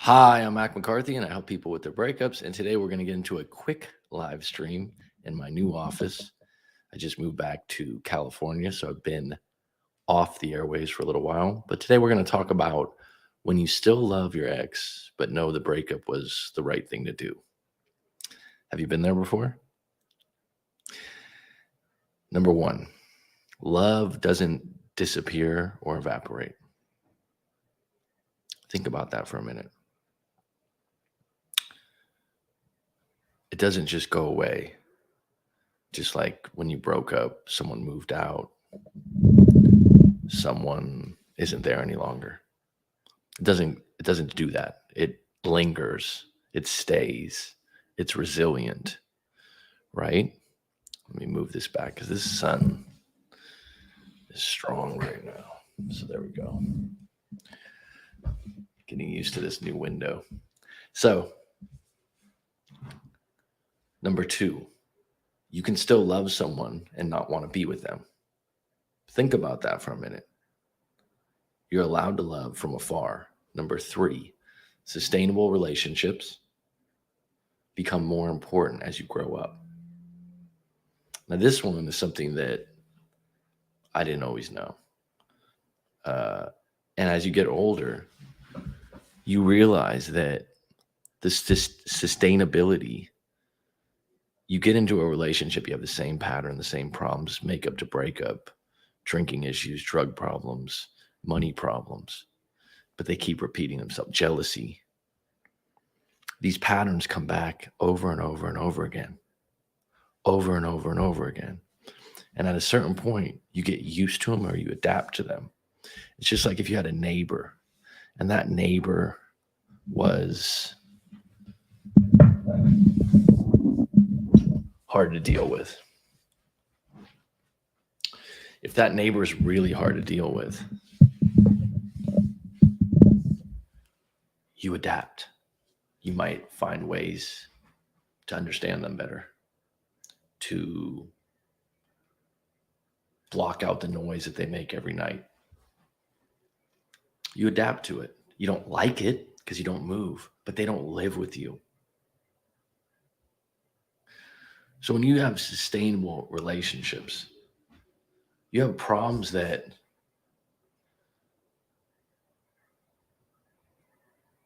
Hi, I'm Mac McCarthy, and I help people with their breakups. And today we're going to get into a quick live stream in my new office. I just moved back to California, so I've been off the airways for a little while. But today we're going to talk about when you still love your ex, but know the breakup was the right thing to do. Have you been there before? Number one, love doesn't disappear or evaporate. Think about that for a minute. It doesn't just go away. Just like when you broke up, someone moved out, someone isn't there any longer. It doesn't do that. It lingers, it stays, it's resilient, right? Let me move this back because this sun is strong right now. So there we go. Getting used to this new window. So, number two, you can still love someone and not want to be with them. Think about that for a minute. You're allowed to love from afar. Number three, sustainable relationships become more important as you grow up. Now, this one is something that I didn't always know. And as you get older, you realize that this sustainability, you get into a relationship, you have the same pattern, the same problems, make up to break up, drinking issues, drug problems, money problems, but they keep repeating themselves. Jealousy. These patterns come back over and over and over again, over and over and over again. And at a certain point, you get used to them or you adapt to them. It's just like if you had a neighbor and that neighbor was hard to deal with. If that neighbor is really hard to deal with, you adapt. You might find ways to understand them better, to block out the noise that they make every night. You adapt to it. You don't like it because you don't move, but they don't live with you. So when you have sustainable relationships, you have problems that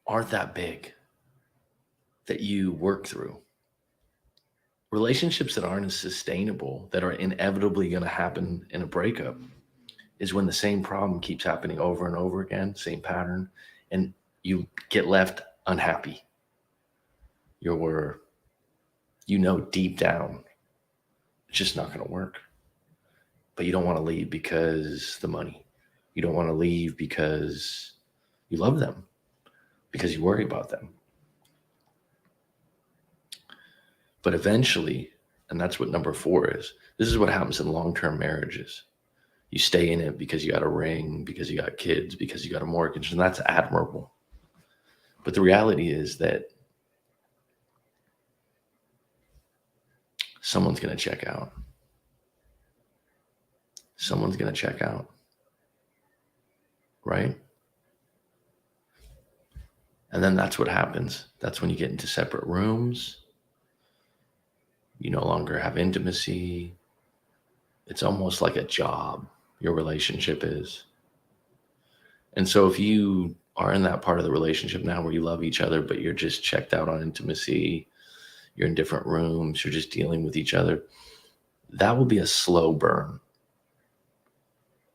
aren't that big that you work through. Relationships that aren't as sustainable, that are inevitably going to happen in a breakup, is when the same problem keeps happening over and over again, same pattern, and you get left unhappy. Deep down, it's just not going to work. But you don't want to leave because the money. You don't want to leave because you love them, because you worry about them. But eventually, and that's what number four is, this is what happens in long-term marriages. You stay in it because you got a ring, because you got kids, because you got a mortgage, and that's admirable. But the reality is that someone's going to check out. Someone's going to check out, right? And then that's what happens. That's when you get into separate rooms. You no longer have intimacy. It's almost like a job, your relationship is. And so if you are in that part of the relationship now where you love each other, but you're just checked out on intimacy, you're in different rooms, you're just dealing with each other, that will be a slow burn,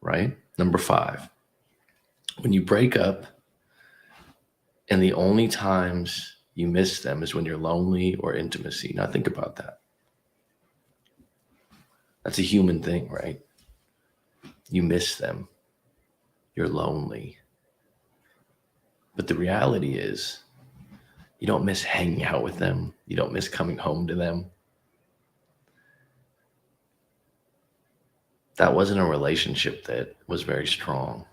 right? Number five, when you break up and the only times you miss them is when you're lonely or intimacy. Now think about that. That's a human thing, right? You miss them. You're lonely. But the reality is, you don't miss hanging out with them. You don't miss coming home to them. That wasn't a relationship that was very strong.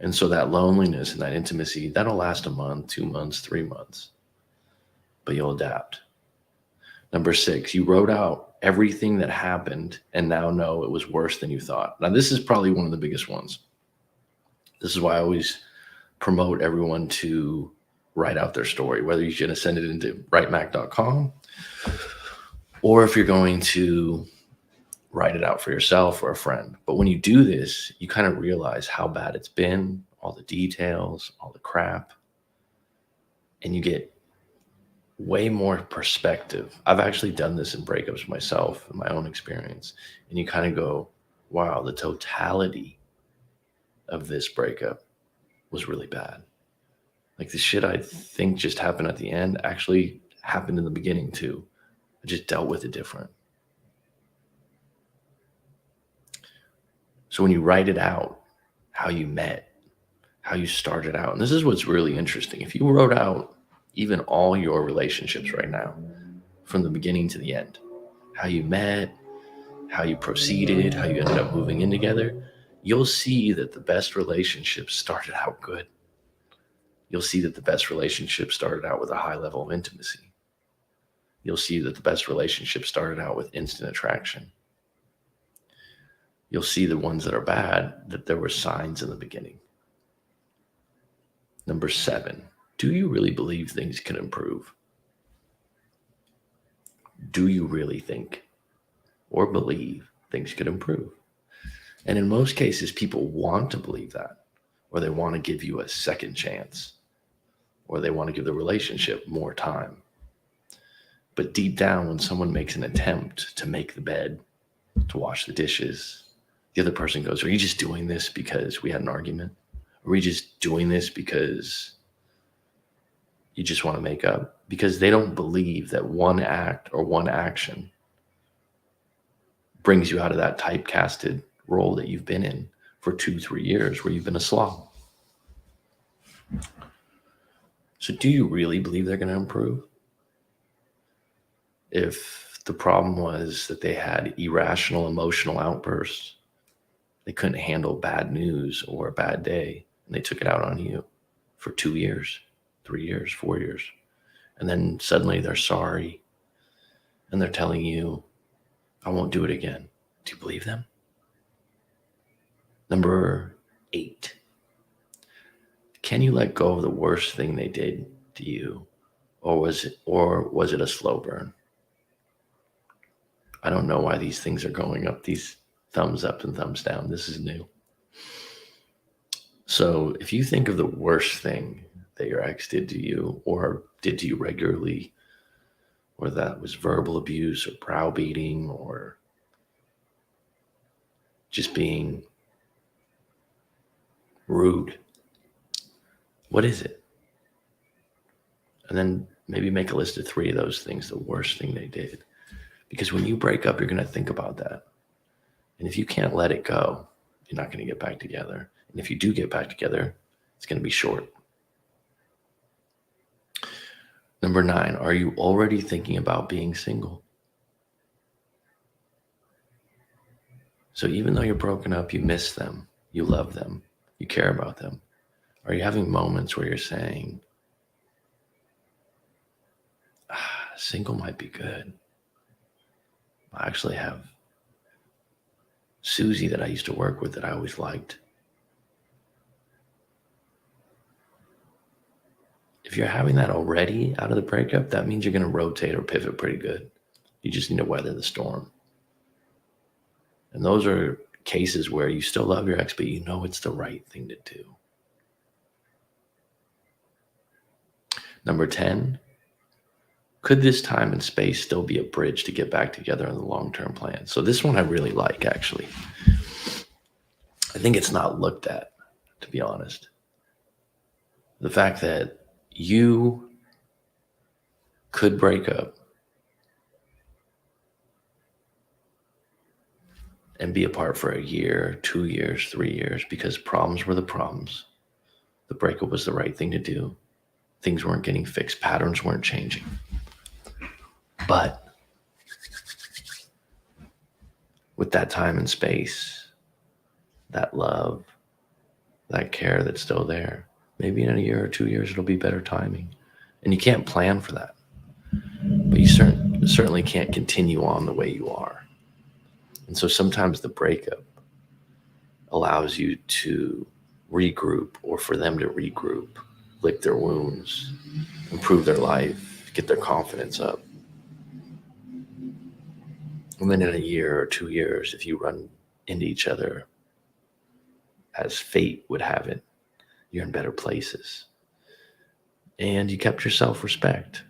And so that loneliness and that intimacy, that'll last a month, 2 months, 3 months. But you'll adapt. Number six, you wrote out everything that happened and now know it was worse than you thought. Now, this is probably one of the biggest ones. This is why I always promote everyone to write out their story, whether you're going to send it into writemac.com or if you're going to write it out for yourself or a friend. But when you do this, you kind of realize how bad it's been, all the details, all the crap, and you get way more perspective. I've actually done this in breakups myself, in my own experience, and you kind of go, wow, the totality of this breakup was really bad. Like the shit I think just happened at the end actually happened in the beginning too. I just dealt with it different. So when you write it out, how you met, how you started out, and this is what's really interesting. If you wrote out even all your relationships right now, from the beginning to the end, how you met, how you proceeded, how you ended up moving in together, you'll see that the best relationships started out good. You'll see that the best relationships started out with a high level of intimacy. You'll see that the best relationships started out with instant attraction. You'll see the ones that are bad, that there were signs in the beginning. Number 7, do you really believe things can improve? Do you really think or believe things could improve? And in most cases, people want to believe that, or they want to give you a second chance, or they want to give the relationship more time. But deep down, when someone makes an attempt to make the bed, to wash the dishes, the other person goes, are you just doing this because we had an argument? Are we just doing this because you just want to make up? Because they don't believe that one act or one action brings you out of that typecasted role that you've been in for 2-3 years where you've been a slob. So do you really believe they're going to improve? If the problem was that they had irrational emotional outbursts, they couldn't handle bad news or a bad day, and they took it out on you for 2 years, 3 years, 4 years. And then suddenly they're sorry and they're telling you, I won't do it again. Do you believe them? Number 8, can you let go of the worst thing they did to you? Or was it a slow burn? I don't know why these things are going up, these thumbs up and thumbs down. This is new. So if you think of the worst thing that your ex did to you or did to you regularly, or that was verbal abuse or browbeating or just being rude, what is it? And then maybe make a list of 3 of those things, the worst thing they did. Because when you break up, you're going to think about that. And if you can't let it go, you're not going to get back together. And if you do get back together, it's going to be short. Number 9, are you already thinking about being single? So even though you're broken up, you miss them, you love them, you care about them. Are you having moments where you're saying, single might be good. I actually have Susie that I used to work with that I always liked. If you're having that already out of the breakup, that means you're going to rotate or pivot pretty good. You just need to weather the storm. And those are cases where you still love your ex, but you know it's the right thing to do. Number 10, could this time and space still be a bridge to get back together in the long-term plan? So this one I really like, actually. I think it's not looked at, to be honest. The fact that you could break up and be apart for a year, 2 years, 3 years, because problems were the problems. The breakup was the right thing to do. Things weren't getting fixed. Patterns weren't changing. But with that time and space, that love, that care that's still there, maybe in a year or 2 years, it'll be better timing. And you can't plan for that. But you certainly can't continue on the way you are. And so sometimes the breakup allows you to regroup or for them to regroup lick their wounds, improve their life, get their confidence up. And then in a year or 2 years, if you run into each other as fate would have it, you're in better places. And you kept your self-respect.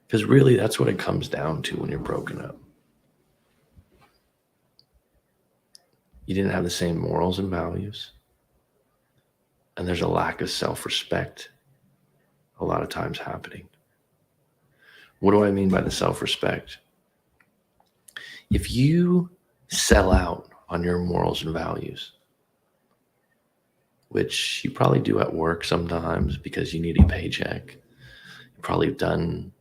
Because really, that's what it comes down to when you're broken up. You didn't have the same morals and values. And there's a lack of self-respect a lot of times happening. What do I mean by the self-respect? If you sell out on your morals and values, which you probably do at work sometimes because you need a paycheck, you probably have done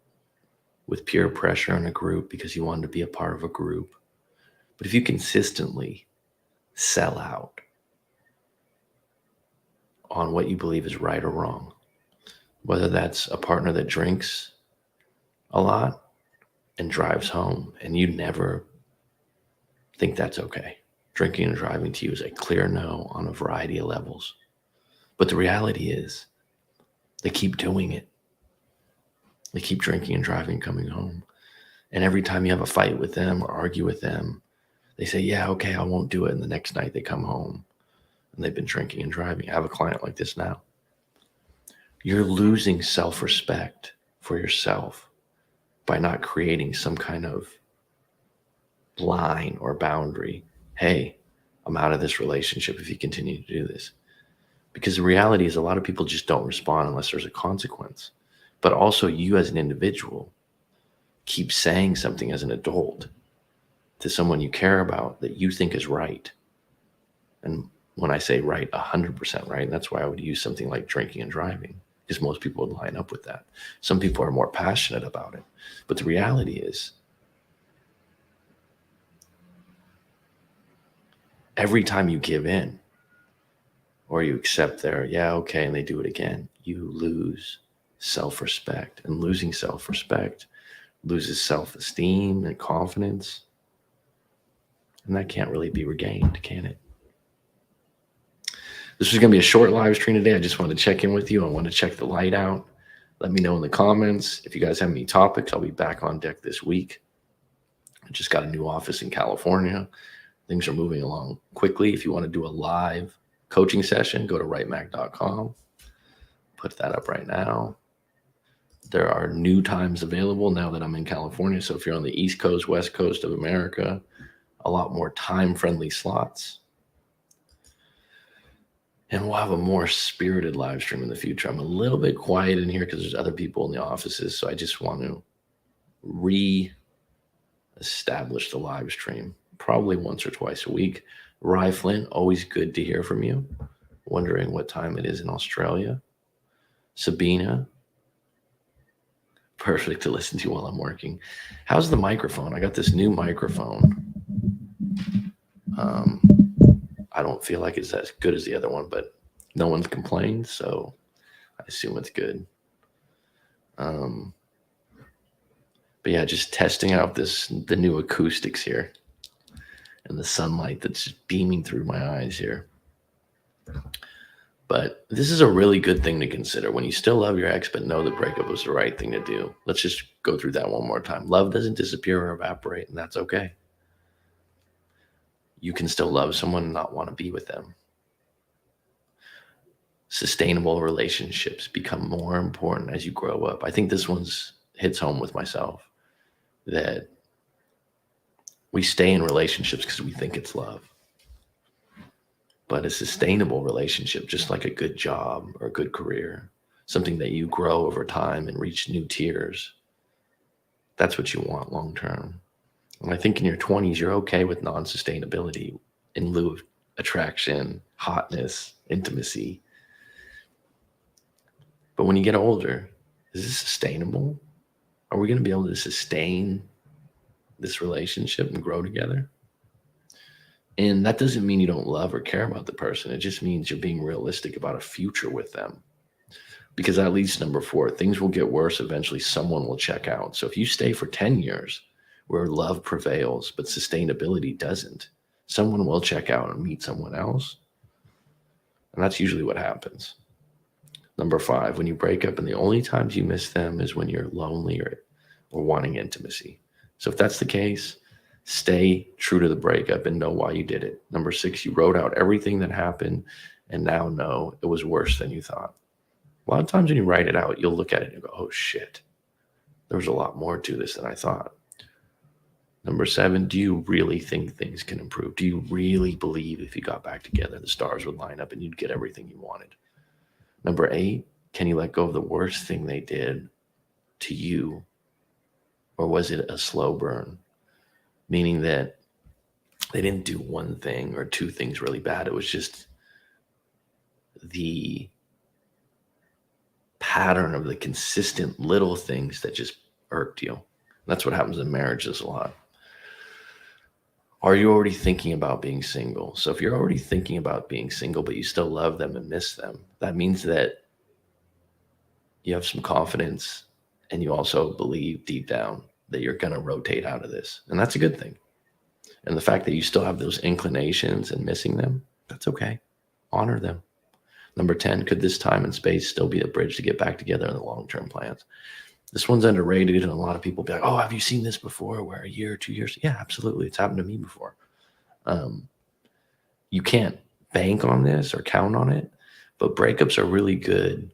with peer pressure in a group because you wanted to be a part of a group. But if you consistently sell out on what you believe is right or wrong, whether that's a partner that drinks a lot and drives home, and you never think that's okay. Drinking and driving to you is a clear no on a variety of levels. But the reality is they keep doing it. They keep drinking and driving, coming home. And every time you have a fight with them or argue with them, they say, yeah, okay, I won't do it. And the next night they come home and they've been drinking and driving. I have a client like this now. You're losing self-respect for yourself by not creating some kind of line or boundary. Hey, I'm out of this relationship if you continue to do this. Because the reality is a lot of people just don't respond unless there's a consequence. But also you as an individual keep saying something as an adult to someone you care about that you think is right. And when I say right, 100% right, that's why I would use something like drinking and driving, because most people would line up with that. Some people are more passionate about it. But the reality is, every time you give in or you accept their, yeah, okay, and they do it again, you lose self-respect. And losing self-respect loses self-esteem and confidence. And that can't really be regained, can it? This was going to be a short live stream today. I just wanted to check in with you. I want to check the light out. Let me know in the comments. If you guys have any topics, I'll be back on deck this week. I just got a new office in California. Things are moving along quickly. If you want to do a live coaching session, go to writemac.com. Put that up right now. There are new times available now that I'm in California. So if you're on the East Coast, West Coast of America, a lot more time-friendly slots. And we'll have a more spirited live stream in the future. I'm a little bit quiet in here because there's other people in the offices. So I just want to re-establish the live stream probably once or twice a week. Rye Flint, always good to hear from you. Wondering what time it is in Australia. Sabina, perfect to listen to while I'm working. How's the microphone? I got this new microphone. I don't feel like it's as good as the other one, but no one's complained, so I assume it's good. But yeah, just testing out the new acoustics here and the sunlight that's just beaming through my eyes here. But this is a really good thing to consider when you still love your ex, but know the breakup was the right thing to do. Let's just go through that one more time. Love doesn't disappear or evaporate, and that's okay. You can still love someone and not want to be with them. Sustainable relationships become more important as you grow up. I think this one's hits home with myself, that we stay in relationships because we think it's love. But a sustainable relationship, just like a good job or a good career, something that you grow over time and reach new tiers, that's what you want long term. And I think in your 20s, you're okay with non-sustainability in lieu of attraction, hotness, intimacy. But when you get older, is this sustainable? Are we going to be able to sustain this relationship and grow together? And that doesn't mean you don't love or care about the person. It just means you're being realistic about a future with them. Because that leads to number 4, things will get worse. Eventually, someone will check out. So if you stay for 10 years where love prevails, but sustainability doesn't, someone will check out and meet someone else. And that's usually what happens. Number 5, when you break up and the only times you miss them is when you're lonely or wanting intimacy. So if that's the case, stay true to the breakup and know why you did it. Number 6, you wrote out everything that happened and now know it was worse than you thought. A lot of times when you write it out, you'll look at it and go, oh shit, there was a lot more to this than I thought. Number 7, do you really think things can improve? Do you really believe if you got back together, the stars would line up and you'd get everything you wanted? Number 8, can you let go of the worst thing they did to you? Or was it a slow burn? Meaning that they didn't do one thing or two things really bad. It was just the pattern of the consistent little things that just irked you. That's what happens in marriages a lot. Are you already thinking about being single? So if you're already thinking about being single, but you still love them and miss them, that means that you have some confidence and you also believe deep down that you're going to rotate out of this. And that's a good thing. And the fact that you still have those inclinations and missing them, that's okay. Honor them. Number 10, could this time and space still be a bridge to get back together in the long-term plans? This one's underrated, and a lot of people be like, oh, have you seen this before? Where a year, 2 years? Yeah, absolutely. It's happened to me before. You can't bank on this or count on it, but breakups are really good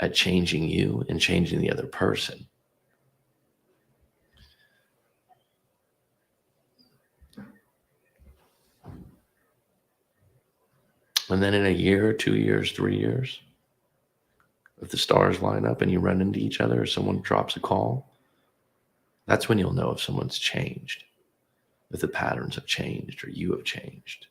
at changing you and changing the other person. And then in a year, 2 years, 3 years, if the stars line up and you run into each other or someone drops a call, that's when you'll know if someone's changed, if the patterns have changed or you have changed.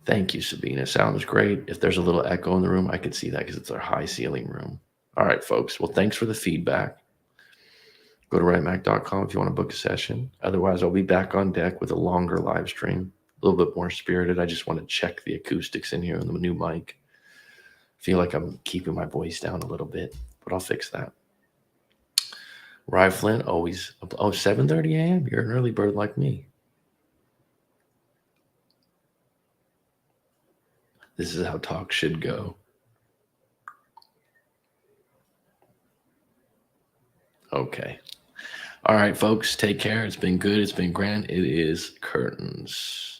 Thank you, Sabina. Sounds great. If there's a little echo in the room, I can see that because it's our high ceiling room. All right, folks. Well, thanks for the feedback. Go to writemac.com if you want to book a session. Otherwise, I'll be back on deck with a longer live stream, a little bit more spirited. I just want to check the acoustics in here on the new mic. Feel like I'm keeping my voice down a little bit, but I'll fix that. Rye Flint, always, 7:30 a.m.? You're an early bird like me. This is how talk should go. Okay. All right, folks, take care. It's been good. It's been grand. It is curtains.